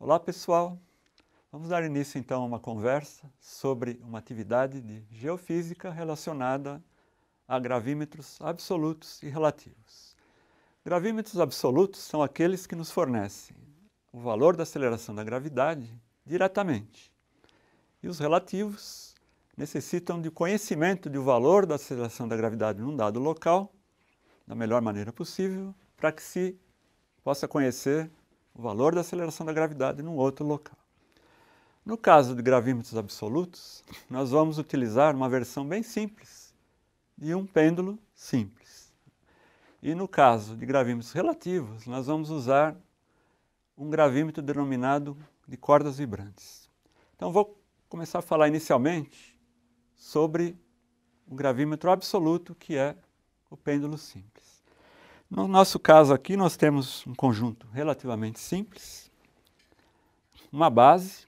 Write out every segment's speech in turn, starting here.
Olá pessoal, vamos dar início então a uma conversa sobre uma atividade de geofísica relacionada a gravímetros absolutos e relativos. Gravímetros absolutos são aqueles que nos fornecem o valor da aceleração da gravidade diretamente. E os relativos necessitam de conhecimento do valor da aceleração da gravidade num dado local, da melhor maneira possível, para que se possa conhecer o valor da aceleração da gravidade num outro local. No caso de gravímetros absolutos, nós vamos utilizar uma versão bem simples de um pêndulo simples. E no caso de gravímetros relativos, nós vamos usar um gravímetro denominado de cordas vibrantes. Então vou começar a falar inicialmente sobre o gravímetro absoluto, que é o pêndulo simples. No nosso caso aqui, nós temos um conjunto relativamente simples, uma base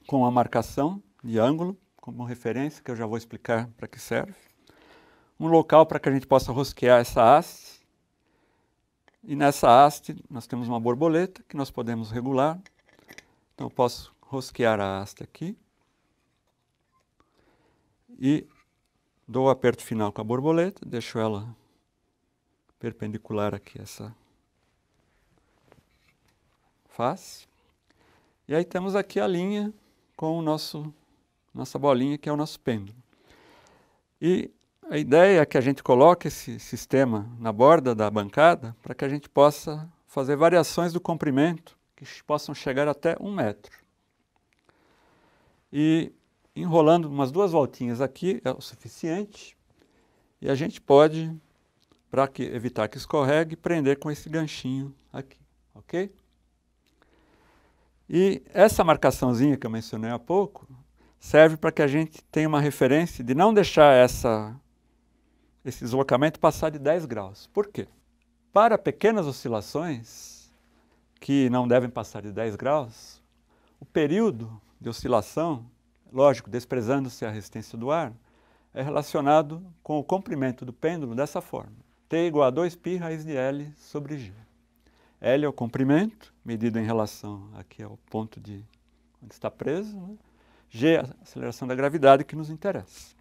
com a marcação de ângulo como referência, que eu já vou explicar para que serve, um local para que a gente possa rosquear essa haste, e nessa haste nós temos uma borboleta que nós podemos regular. Então eu posso rosquear a haste aqui e dou o aperto final com a borboleta, deixo ela perpendicular aqui essa face. E aí temos aqui a linha com o nossa bolinha, que é o nosso pêndulo. E a ideia é que a gente coloque esse sistema na borda da bancada para que a gente possa fazer variações do comprimento que possam chegar até 1 metro. E enrolando umas 2 voltinhas aqui é o suficiente. E a gente pode, para evitar que escorregue, prender com esse ganchinho aqui, ok? E essa marcaçãozinha que eu mencionei há pouco serve para que a gente tenha uma referência de não deixar esse deslocamento passar de 10 graus. Por quê? Para pequenas oscilações, que não devem passar de 10 graus, o período de oscilação, lógico, desprezando-se a resistência do ar, é relacionado com o comprimento do pêndulo dessa forma. T igual a 2π raiz de L sobre G. L é o comprimento, medido em relação aqui ao ponto de onde está preso, né? G é a aceleração da gravidade que nos interessa.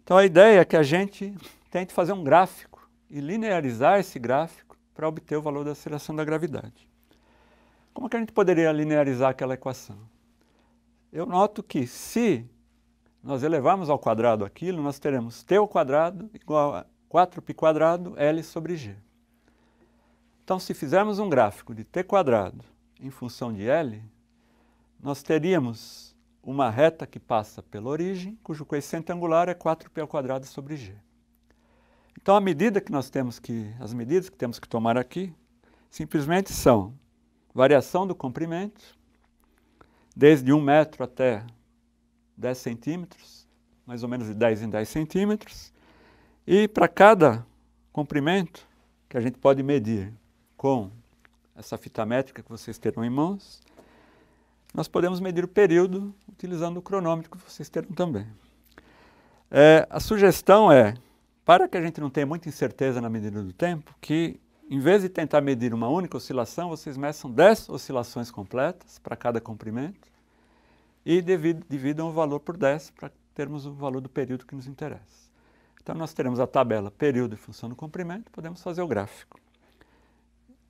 Então a ideia é que a gente tente fazer um gráfico e linearizar esse gráfico para obter o valor da aceleração da gravidade. Como é que a gente poderia linearizar aquela equação? Eu noto que se nós elevarmos ao quadrado aquilo, nós teremos T ao quadrado igual a 4π² L sobre G. Então, se fizermos um gráfico de T² em função de L, nós teríamos uma reta que passa pela origem, cujo coeficiente angular é 4π² sobre G. Então, as medidas que temos que tomar aqui, simplesmente são variação do comprimento, desde 1 metro até 10 centímetros, mais ou menos de 10 em 10 centímetros, e para cada comprimento, que a gente pode medir com essa fita métrica que vocês terão em mãos, nós podemos medir o período utilizando o cronômetro que vocês terão também. A sugestão é, para que a gente não tenha muita incerteza na medida do tempo, que em vez de tentar medir uma única oscilação, vocês meçam 10 oscilações completas para cada comprimento e dividam o valor por 10 para termos o valor do período que nos interessa. Então nós teremos a tabela período em função do comprimento, podemos fazer o gráfico.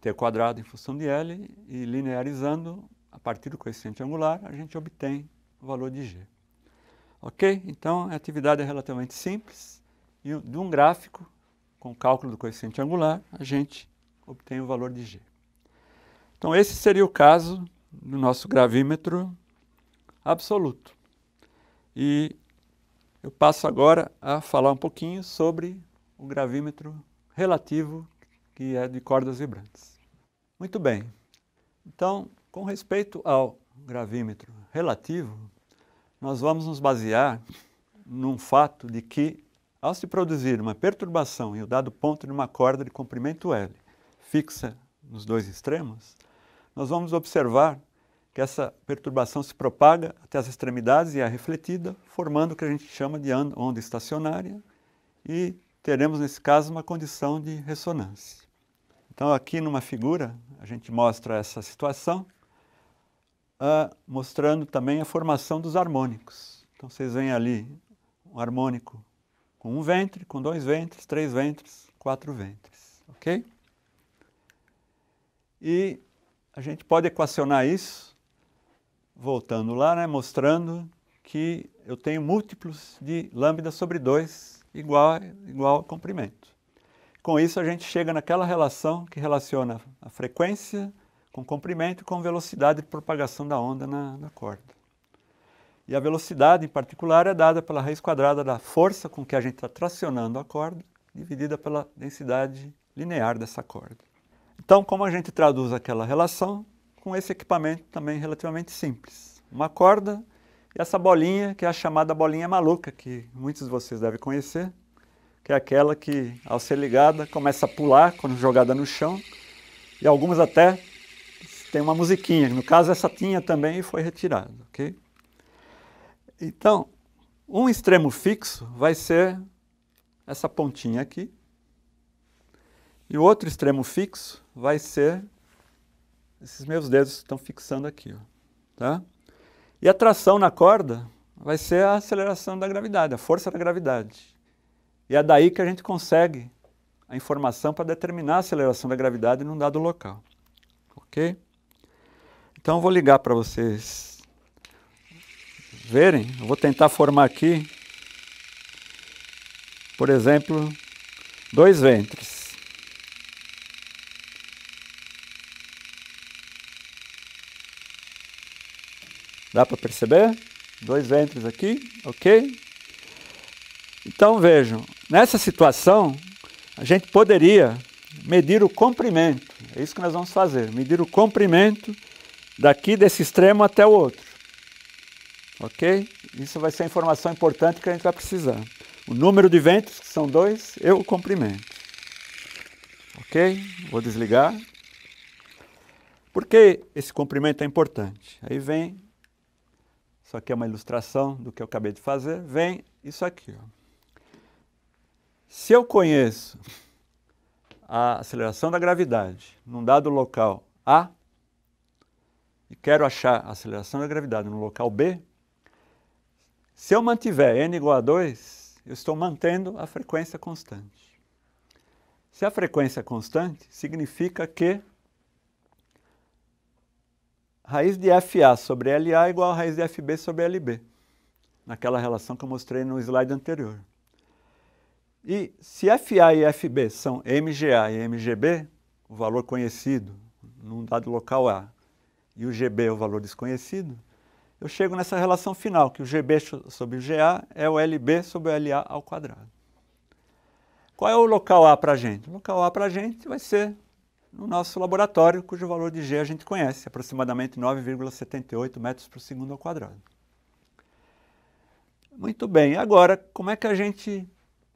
T² em função de L e linearizando a partir do coeficiente angular, a gente obtém o valor de G. Ok? Então a atividade é relativamente simples e de um gráfico com cálculo do coeficiente angular, a gente obtém o valor de G. Então esse seria o caso do nosso gravímetro absoluto. E eu passo agora a falar um pouquinho sobre o gravímetro relativo, que é de cordas vibrantes. Muito bem. Então, com respeito ao gravímetro relativo, nós vamos nos basear num fato de que, ao se produzir uma perturbação em um dado ponto de uma corda de comprimento L, fixa nos 2 extremos, nós vamos observar que essa perturbação se propaga até as extremidades e é refletida, formando o que a gente chama de onda estacionária, e teremos, nesse caso, uma condição de ressonância. Então, aqui numa figura, a gente mostra essa situação, mostrando também a formação dos harmônicos. Então vocês veem ali um harmônico com um ventre, com 2 ventres, 3 ventres, 4 ventres, ok? E a gente pode equacionar isso, voltando lá, né, mostrando que eu tenho múltiplos de lambda sobre 2 igual ao comprimento. Com isso a gente chega naquela relação que relaciona a frequência com comprimento e com velocidade de propagação da onda na corda. E a velocidade, em particular, é dada pela raiz quadrada da força com que a gente está tracionando a corda, dividida pela densidade linear dessa corda. Então, como a gente traduz aquela relação? Com esse equipamento também relativamente simples. Uma corda e essa bolinha, que é a chamada bolinha maluca, que muitos de vocês devem conhecer, que é aquela que, ao ser ligada, começa a pular quando jogada no chão, e algumas até tem uma musiquinha. No caso, essa tinha também e foi retirada, ok? Então, um extremo fixo vai ser essa pontinha aqui, e o outro extremo fixo vai ser esses meus dedos que estão fixando aqui, ó, tá? E a tração na corda vai ser a aceleração da gravidade, a força da gravidade. E é daí que a gente consegue a informação para determinar a aceleração da gravidade num dado local, ok? Então eu vou ligar para vocês verem. Eu vou tentar formar aqui, por exemplo, 2 ventres. Dá para perceber? 2 ventres aqui, ok? Então vejam, nessa situação, a gente poderia medir o comprimento. É isso que nós vamos fazer, medir o comprimento daqui desse extremo até o outro. Ok? Isso vai ser a informação importante que a gente vai precisar. O número de ventres, que são 2, e o comprimento. Ok? Vou desligar. Por que esse comprimento é importante? Aí vem, isso aqui é uma ilustração do que eu acabei de fazer, vem isso aqui, ó. Se eu conheço a aceleração da gravidade num dado local A, e quero achar a aceleração da gravidade no local B, se eu mantiver n igual a 2, eu estou mantendo a frequência constante. Se a frequência é constante, significa que raiz de FA sobre LA é igual a raiz de FB sobre LB, naquela relação que eu mostrei no slide anterior. E se FA e FB são MGA e MGB, o valor conhecido num dado local A, e o GB é o valor desconhecido, eu chego nessa relação final, que o GB sobre o GA é o LB sobre o LA ao quadrado. Qual é o local A para a gente? O local A para a gente vai ser no nosso laboratório, cujo valor de G a gente conhece, aproximadamente 9,78 metros por segundo ao quadrado. Muito bem, agora, como é que a gente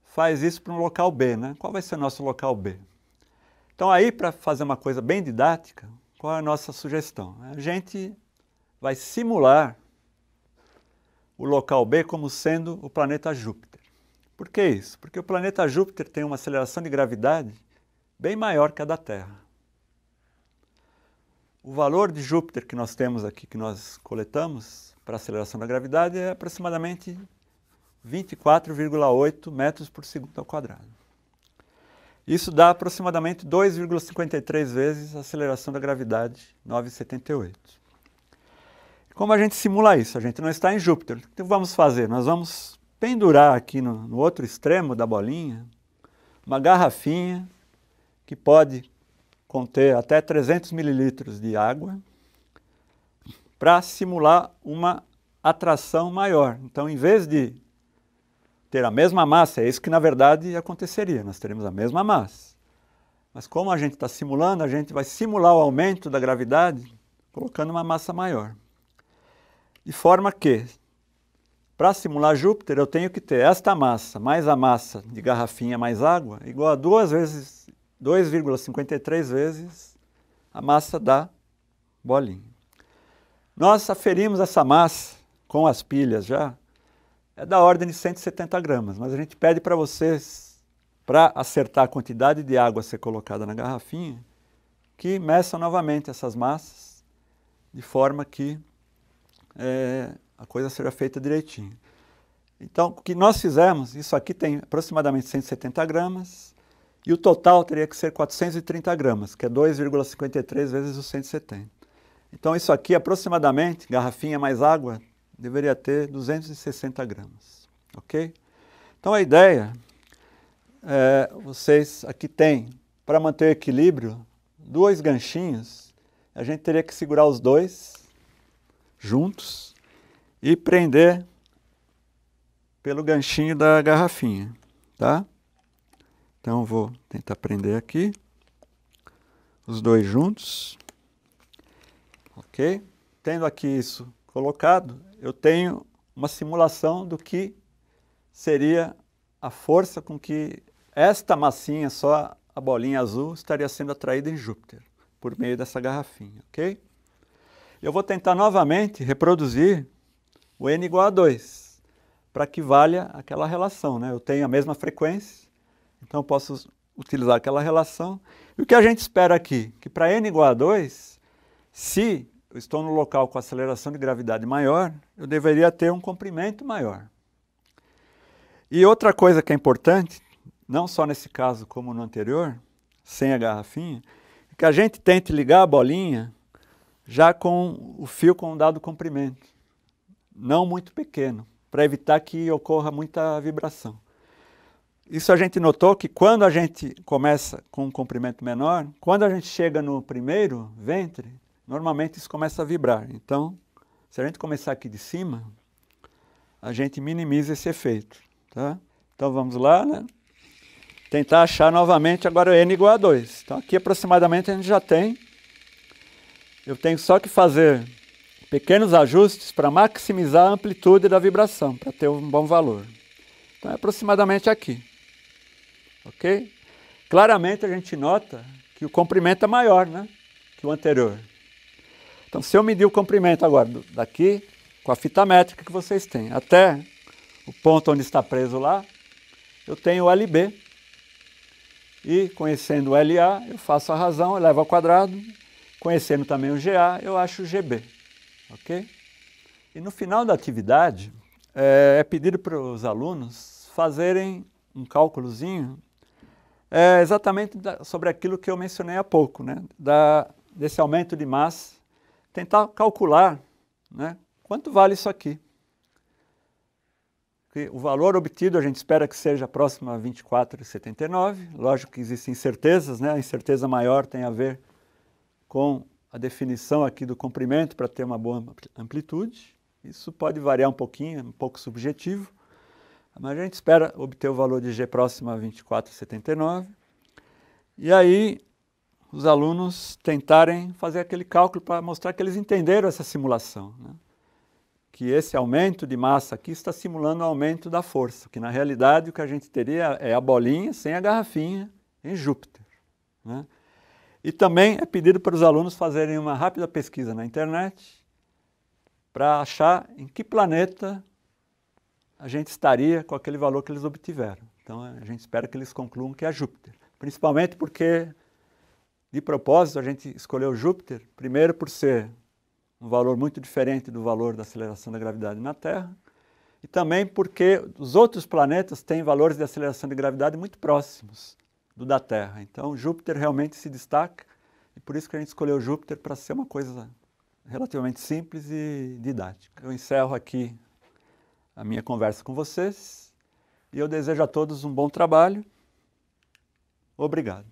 faz isso para um local B, né? Qual vai ser o nosso local B? Então aí, para fazer uma coisa bem didática, qual é a nossa sugestão? A gente vai simular o local B como sendo o planeta Júpiter. Por que isso? Porque o planeta Júpiter tem uma aceleração de gravidade bem maior que a da Terra. O valor de Júpiter que nós temos aqui, que nós coletamos para a aceleração da gravidade é aproximadamente 24,8 metros por segundo ao quadrado. Isso dá aproximadamente 2,53 vezes a aceleração da gravidade, 9,78. Como a gente simula isso? A gente não está em Júpiter. O que vamos fazer? Nós vamos pendurar aqui no outro extremo da bolinha uma garrafinha que pode conter até 300 mililitros de água para simular uma atração maior. Então, em vez de ter a mesma massa, é isso que na verdade aconteceria, nós teremos a mesma massa. Mas como a gente está simulando, a gente vai simular o aumento da gravidade colocando uma massa maior. De forma que, para simular Júpiter, eu tenho que ter esta massa mais a massa de garrafinha mais água igual a 2,53 vezes a massa da bolinha. Nós aferimos essa massa com as pilhas já, é da ordem de 170 gramas, mas a gente pede para vocês, para acertar a quantidade de água a ser colocada na garrafinha, que meçam novamente essas massas, de forma que a coisa seja feita direitinho. Então, o que nós fizemos, isso aqui tem aproximadamente 170 gramas, e o total teria que ser 430 gramas, que é 2,53 vezes os 170. Então, isso aqui, aproximadamente, garrafinha mais água, deveria ter 260 gramas, ok? Então, a ideia vocês aqui têm, para manter o equilíbrio, 2 ganchinhos, a gente teria que segurar os dois juntos e prender pelo ganchinho da garrafinha, tá? Então, vou tentar prender aqui, os dois juntos, ok? Tendo aqui isso colocado, eu tenho uma simulação do que seria a força com que esta massinha, só a bolinha azul, estaria sendo atraída em Júpiter, por meio dessa garrafinha, ok? Eu vou tentar novamente reproduzir o n igual a 2, para que valha aquela relação, né? Eu tenho a mesma frequência, então eu posso utilizar aquela relação. E o que a gente espera aqui? Que para n igual a 2, se eu estou no local com aceleração de gravidade maior, eu deveria ter um comprimento maior. E outra coisa que é importante, não só nesse caso como no anterior, sem a garrafinha, é que a gente tente ligar a bolinha já com o fio com um dado comprimento, não muito pequeno, para evitar que ocorra muita vibração. Isso a gente notou que quando a gente começa com um comprimento menor, quando a gente chega no primeiro ventre, normalmente isso começa a vibrar. Então, se a gente começar aqui de cima, a gente minimiza esse efeito, tá? Então vamos lá, né? Tentar achar novamente agora n igual a 2. Então aqui aproximadamente a gente já tem. Eu tenho só que fazer pequenos ajustes para maximizar a amplitude da vibração, para ter um bom valor. Então é aproximadamente aqui. Ok? Claramente a gente nota que o comprimento é maior, né, que o anterior. Então se eu medir o comprimento agora daqui, com a fita métrica que vocês têm, até o ponto onde está preso lá, eu tenho o LB. E conhecendo o LA, eu faço a razão, elevo ao quadrado. Conhecendo também o GA, eu acho o GB. Ok? E no final da atividade, é pedido para os alunos fazerem um cálculozinho exatamente sobre aquilo que eu mencionei há pouco, né? Desse aumento de massa, tentar calcular, né, quanto vale isso aqui. O valor obtido a gente espera que seja próximo a 24,79. Lógico que existem incertezas, né? A incerteza maior tem a ver com a definição aqui do comprimento para ter uma boa amplitude. Isso pode variar um pouquinho, é um pouco subjetivo, mas a gente espera obter o valor de G próximo a 24,79. E aí os alunos tentarem fazer aquele cálculo para mostrar que eles entenderam essa simulação, né? Que esse aumento de massa aqui está simulando o aumento da força, que na realidade o que a gente teria é a bolinha sem a garrafinha em Júpiter, né? E também é pedido para os alunos fazerem uma rápida pesquisa na internet para achar em que planeta a gente estaria com aquele valor que eles obtiveram. Então a gente espera que eles concluam que é Júpiter, principalmente porque, de propósito, a gente escolheu Júpiter, primeiro por ser um valor muito diferente do valor da aceleração da gravidade na Terra, e também porque os outros planetas têm valores de aceleração de gravidade muito próximos do da Terra. Então Júpiter realmente se destaca, e por isso que a gente escolheu Júpiter para ser uma coisa relativamente simples e didática. Eu encerro aqui a minha conversa com vocês, e eu desejo a todos um bom trabalho. Obrigado.